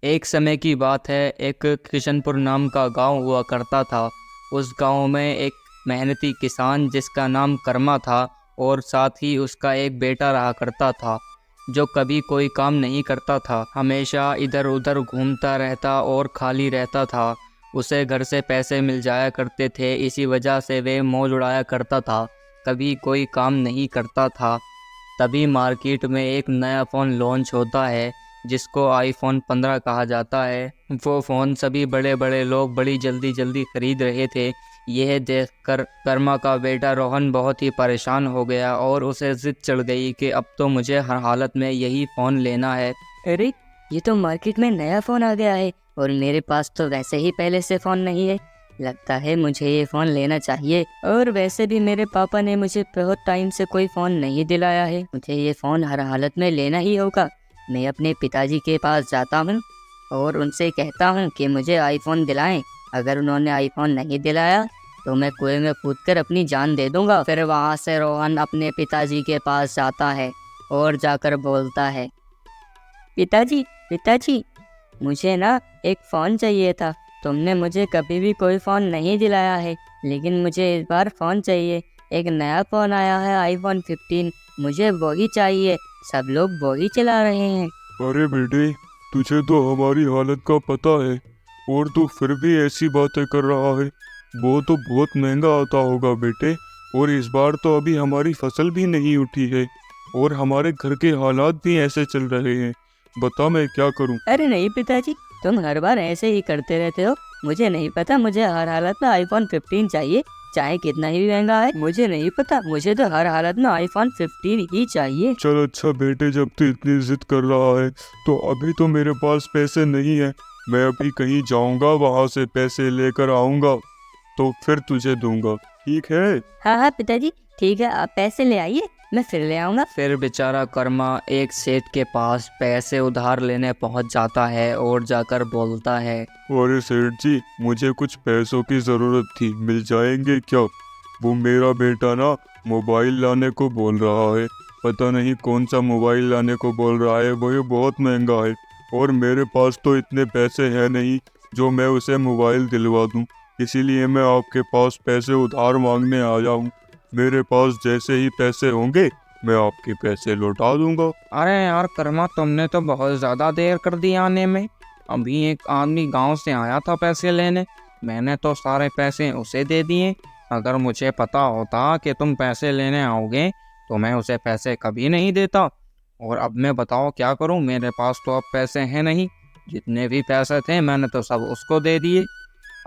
एक समय की बात है, एक किशनपुर नाम का गांव हुआ करता था। उस गांव में एक मेहनती किसान जिसका नाम कर्मा था और साथ ही उसका एक बेटा रहा करता था, जो कभी कोई काम नहीं करता था, हमेशा इधर उधर घूमता रहता और खाली रहता था। उसे घर से पैसे मिल जाया करते थे, इसी वजह से वह मौज उड़ाया करता था, कभी कोई काम नहीं करता था। तभी मार्केट में एक नया फ़ोन लॉन्च होता है जिसको आईफोन 15 कहा जाता है। वो फ़ोन सभी बड़े बड़े लोग बड़ी जल्दी जल्दी खरीद रहे थे। यह देखकर कर्मा का बेटा रोहन बहुत ही परेशान हो गया और उसे जिद चढ़ गई कि अब तो मुझे हर हालत में यही फ़ोन लेना है। अरे, ये तो मार्केट में नया फ़ोन आ गया है और मेरे पास तो वैसे ही पहले से फ़ोन नहीं है। लगता है मुझे ये फ़ोन लेना चाहिए। और वैसे भी मेरे पापा ने मुझे बहुत टाइम से कोई फ़ोन नहीं दिलाया है। मुझे ये फ़ोन हर हालत में लेना ही होगा। मैं अपने पिताजी के पास जाता हूँ और उनसे कहता हूँ कि मुझे आईफोन दिलाएं। अगर उन्होंने आईफोन नहीं दिलाया तो मैं कुएं में कूदकर अपनी जान दे दूंगा। फिर वहाँ से रोहन अपने पिताजी के पास जाता है और जाकर बोलता है, पिताजी पिताजी, मुझे ना एक फ़ोन चाहिए था। तुमने मुझे कभी भी कोई फ़ोन नहीं दिलाया है, लेकिन मुझे इस बार फ़ोन चाहिए। एक नया फ़ोन आया है, आईफोन 15। मुझे वही चाहिए। सब लोग वही चला रहे हैं। अरे बेटे, तुझे तो हमारी हालत का पता है और तू फिर भी ऐसी बातें कर रहा है। वो तो बहुत महंगा आता होगा बेटे। और इस बार तो अभी हमारी फसल भी नहीं उठी है और हमारे घर के हालात भी ऐसे चल रहे हैं। बता मैं क्या करूं। अरे नहीं पिताजी, तुम हर बार ऐसे ही करते रहते हो। मुझे नहीं पता, मुझे हर हालत में आईफोन 15 चाहिए, चाहे कितना ही महंगा है। मुझे नहीं पता, मुझे तो हर हालत में आईफोन 15 ही चाहिए। चल अच्छा बेटे, जब तू इतनी जिद कर रहा है तो अभी तो मेरे पास पैसे नहीं है। मैं अभी कहीं जाऊंगा, वहां से पैसे लेकर आऊंगा तो फिर तुझे दूंगा, ठीक है। हाँ हाँ पिताजी, ठीक है, आप पैसे ले आइए, मैं फिर ले आऊँगा। फिर बेचारा कर्मा एक सेठ के पास पैसे उधार लेने पहुंच जाता है और जाकर बोलता है, अरे सेठ जी, मुझे कुछ पैसों की ज़रूरत थी, मिल जाएंगे क्या? वो मेरा बेटा ना मोबाइल लाने को बोल रहा है। पता नहीं कौन सा मोबाइल लाने को बोल रहा है, वो ये बहुत महंगा है और मेरे पास तो इतने पैसे हैं नहीं जो मैं उसे मोबाइल दिलवा दूं। इसीलिए मैं आपके पास पैसे उधार मांगने आया हूँ। मेरे पास जैसे ही पैसे होंगे मैं आपके पैसे लौटा दूंगा। अरे यार कर्मा, तुमने तो बहुत ज़्यादा देर कर दी आने में। अभी एक आदमी गांव से आया था पैसे लेने, मैंने तो सारे पैसे उसे दे दिए। अगर मुझे पता होता कि तुम पैसे लेने आओगे तो मैं उसे पैसे कभी नहीं देता। और अब मैं बताओ क्या करूं, मेरे पास तो अब पैसे हैं नहीं। जितने भी पैसे थे मैंने तो सब उसको दे दिए।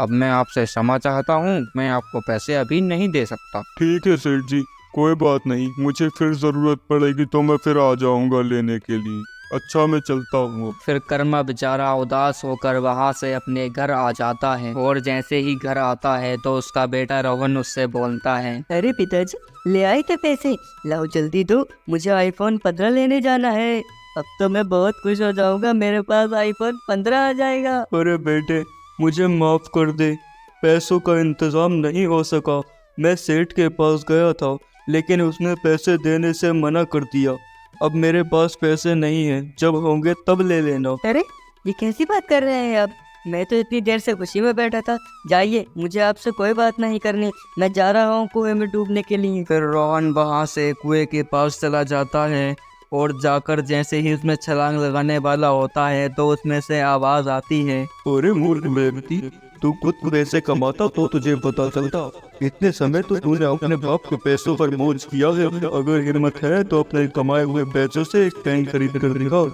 अब मैं आपसे क्षमा चाहता हूं, मैं आपको पैसे अभी नहीं दे सकता। ठीक है सेठ जी, कोई बात नहीं, मुझे फिर ज़रूरत पड़ेगी तो मैं फिर आ जाऊंगा लेने के लिए। अच्छा मैं चलता हूँ। फिर कर्मा बेचारा उदास होकर वहां से अपने घर आ जाता है और जैसे ही घर आता है तो उसका बेटा रोहन उससे बोलता है, अरे पिताजी, ले आए थे पैसे? लाओ जल्दी दो, मुझे आईफोन 15 लेने जाना है। अब तो मैं बहुत खुश हो जाऊंगा, मेरे पास आईफोन 15 आ जाएगा। अरे बेटे, मुझे माफ़ कर दे, पैसों का इंतज़ाम नहीं हो सका। मैं सेठ के पास गया था लेकिन उसने पैसे देने से मना कर दिया। अब मेरे पास पैसे नहीं हैं, जब होंगे तब ले लेना। अरे, ये कैसी बात कर रहे हैं आप? मैं तो इतनी देर से खुशी में बैठा था। जाइए, मुझे आपसे कोई बात नहीं करनी। मैं जा रहा हूँ कुएं में डूबने के लिए। फिर रोहन वहां से कुएं के पास चला जाता है और जाकर जैसे ही उसमें छलांग लगाने वाला होता है तो उसमें से आवाज आती है, अरे मूर्ख व्यक्ति, तू खुद पैसे कमाता तो तुझे पता चलता। इतने समय तो तूने अपने बाप के पैसों पर मौज किया है। अगर हिम्मत है तो अपने कमाए हुए पैसों से एक पेन खरीद कर दिखा,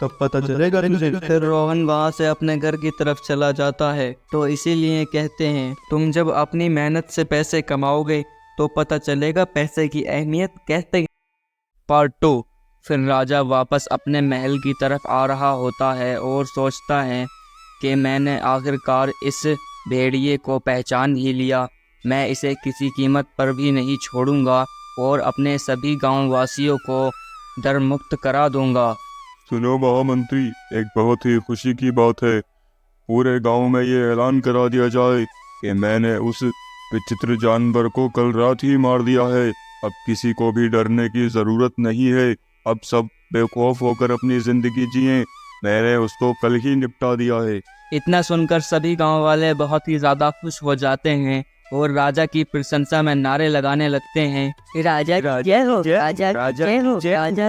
तब पता चलेगा तुझे। फिर रोहन वहां से अपने घर की तरफ चला जाता है। तो इसीलिए कहते हैं, तुम जब अपनी मेहनत से पैसे कमाओगे तो पता चलेगा पैसे की अहमियत कैसे। पार्ट 2। फिर राजा वापस अपने महल की तरफ आ रहा होता है और सोचता है कि मैंने आखिरकार इस भेड़िए को पहचान ही लिया। मैं इसे किसी कीमत पर भी नहीं छोड़ूंगा और अपने सभी गांव वासियों को डर मुक्त करा दूंगा। सुनो महामंत्री, एक बहुत ही खुशी की बात है। पूरे गांव में ये ऐलान करा दिया जाए कि मैंने उस विचित्र जानवर को कल रात ही मार दिया है। अब किसी को भी डरने की ज़रूरत नहीं है। अब सब बेखौफ होकर अपनी ज़िंदगी जिएं मैंने उसको कल ही निपटा दिया है। इतना सुनकर सभी गांव वाले बहुत ही ज़्यादा खुश हो जाते हैं और राजा की प्रशंसा में नारे लगाने लगते हैं। राजा जय हो, राजा जय हो,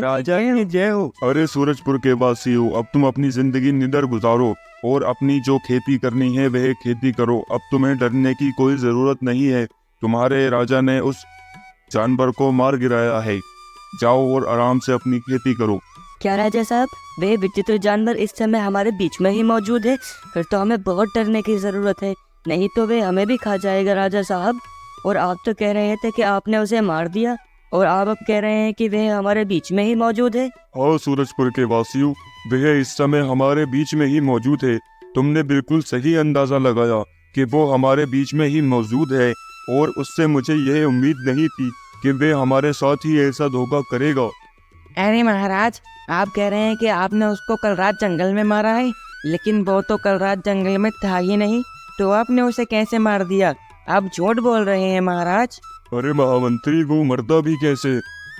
राजा जय हो। अरे सूरजपुर के वासियों, अब तुम अपनी जिंदगी निडर गुजारो और अपनी जो खेती करनी है वह खेती करो। अब तुम्हें डरने की कोई जरूरत नहीं है। तुम्हारे राजा ने उस जानवर को मार गिराया है। जाओ और आराम से अपनी खेती करो। क्या राजा साहब, वे विचित्र जानवर इस समय हमारे बीच में ही मौजूद है? फिर तो हमें बहुत डरने की जरूरत है, नहीं तो वे हमें भी खा जाएगा राजा साहब। और आप तो कह रहे थे कि आपने उसे मार दिया और आप अब कह रहे हैं कि वह हमारे बीच में ही मौजूद है। हाँ सूरजपुर के वासियों, वह इस समय हमारे बीच में ही मौजूद है। तुमने बिल्कुल सही अंदाजा लगाया कि वो हमारे बीच में ही मौजूद है और उससे मुझे यह उम्मीद नहीं थी कि वह हमारे साथ ही ऐसा धोखा करेगा। अरे महाराज, आप कह रहे हैं कि आपने उसको कल रात जंगल में मारा है, लेकिन वो तो कल रात जंगल में था ही नहीं, तो आपने उसे कैसे मार दिया? आप झूठ बोल रहे हैं महाराज। अरे महामंत्री, वो मरता भी कैसे?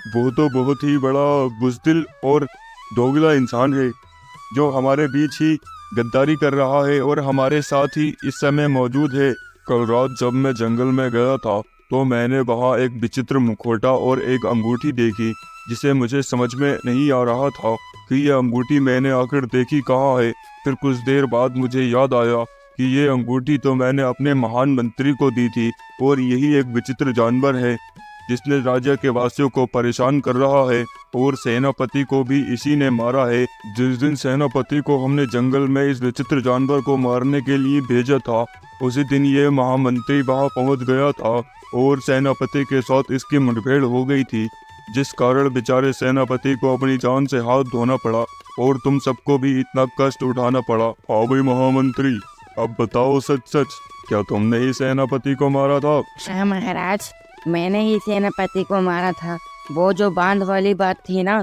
वो तो बहुत ही बड़ा बुज़दिल और दोगला इंसान है जो हमारे बीच ही गद्दारी कर रहा है और हमारे साथ ही इस समय मौजूद है। कल रात जब मैं जंगल में गया था तो मैंने वहाँ एक विचित्र मुखौटा और एक अंगूठी देखी, जिसे मुझे समझ में नहीं आ रहा था कि यह अंगूठी मैंने आखिर देखी कहाँ है। फिर कुछ देर बाद मुझे याद आया कि ये अंगूठी तो मैंने अपने महान मंत्री को दी थी और यही एक विचित्र जानवर है जिसने राज्य के वासियों को परेशान कर रहा है और सेनापति को भी इसी ने मारा है। जिस दिन सेनापति को हमने जंगल में इस विचित्र जानवर को मारने के लिए भेजा था, उसी दिन ये महामंत्री वहां पहुंच गया था और सेनापति के साथ इसकी मुठभेड़ हो गई थी, जिस कारण बेचारे सेनापति को अपनी जान से हाथ धोना पड़ा और तुम सबको भी इतना कष्ट उठाना पड़ा। हाँ भाई महामंत्री, अब बताओ सच सच, क्या तुमने ही सेनापति को मारा था? हाँ महाराज, मैंने ही सेनापति को मारा था। वो जो बांध वाली बात थी ना,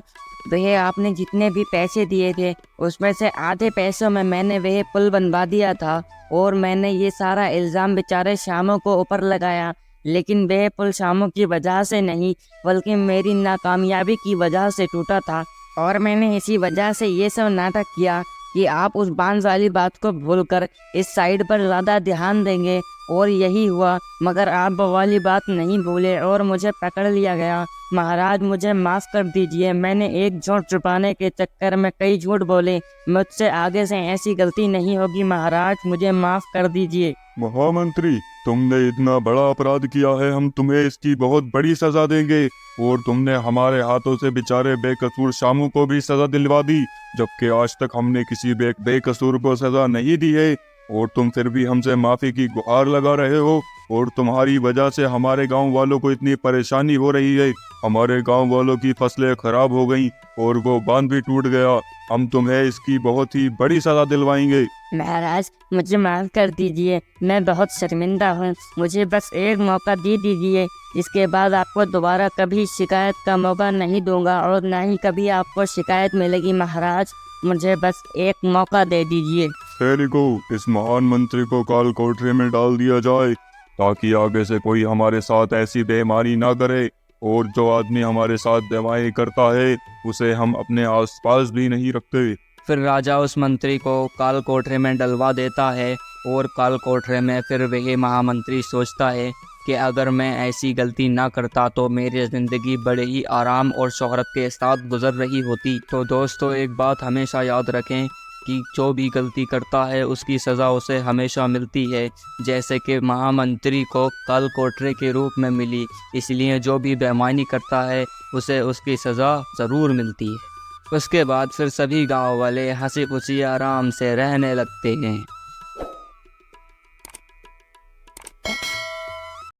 वह आपने जितने भी पैसे दिए थे उसमें से आधे पैसों में मैंने वह पुल बनवा दिया था और मैंने ये सारा इल्ज़ाम बेचारे शामों को ऊपर लगाया। लेकिन वह पुल शामों की वजह से नहीं बल्कि मेरी नाकामयाबी की वजह से टूटा था और मैंने इसी वजह से ये सब नाटक किया कि आप उस बांध वाली बात को भूलकर इस साइड पर ज़्यादा ध्यान देंगे, और यही हुआ। मगर आप वो वाली बात नहीं भूले और मुझे पकड़ लिया गया। महाराज, मुझे माफ़ कर दीजिए, मैंने एक झूठ छुपाने के चक्कर में कई झूठ बोले। मुझसे आगे से ऐसी गलती नहीं होगी महाराज, मुझे माफ़ कर दीजिए। महामंत्री, तुमने इतना बड़ा अपराध किया है, हम तुम्हें इसकी बहुत बड़ी सजा देंगे। और तुमने हमारे हाथों से बेचारे बेकसूर शामू को भी सजा दिलवा दी, जबकि आज तक हमने किसी बेकसूर को सजा नहीं दी है। और तुम फिर भी हमसे माफ़ी की गुहार लगा रहे हो, और तुम्हारी वजह से हमारे गांव वालों को इतनी परेशानी हो रही है। हमारे गांव वालों की फसलें खराब हो गई और वो बांध भी टूट गया। हम तुम्हें इसकी बहुत ही बड़ी सजा दिलवाएंगे। महाराज, मुझे माफ़ कर दीजिए, मैं बहुत शर्मिंदा हूँ। मुझे बस एक मौका दे दीजिए, इसके बाद आपको दोबारा कभी शिकायत का मौका नहीं दूंगा और ना ही कभी आपको शिकायत मिलेगी। महाराज, मुझे बस एक मौका दे दीजिए। खैर को इस महान मंत्री को काल कोठरी में डाल दिया जाए, ताकि आगे से कोई हमारे साथ ऐसी बेईमानी ना करे, और जो आदमी हमारे साथ बेईमानी करता है उसे हम अपने आसपास भी नहीं रखते। फिर राजा उस मंत्री को काल कोठरी में डलवा देता है और काल कोठरी में फिर वही महामंत्री सोचता है कि अगर मैं ऐसी गलती ना करता तो मेरी ज़िंदगी बड़े ही आराम और शोहरत के साथ गुजर रही होती। तो दोस्तों, एक बात हमेशा याद रखें कि जो भी गलती करता है उसकी सज़ा उसे हमेशा मिलती है, जैसे कि महामंत्री को काल कोठरी के रूप में मिली। इसलिए जो भी बेईमानी करता है उसे उसकी सज़ा ज़रूर मिलती है। उसके बाद फिर सभी गांव वाले हंसी खुशी आराम से रहने लगते हैं।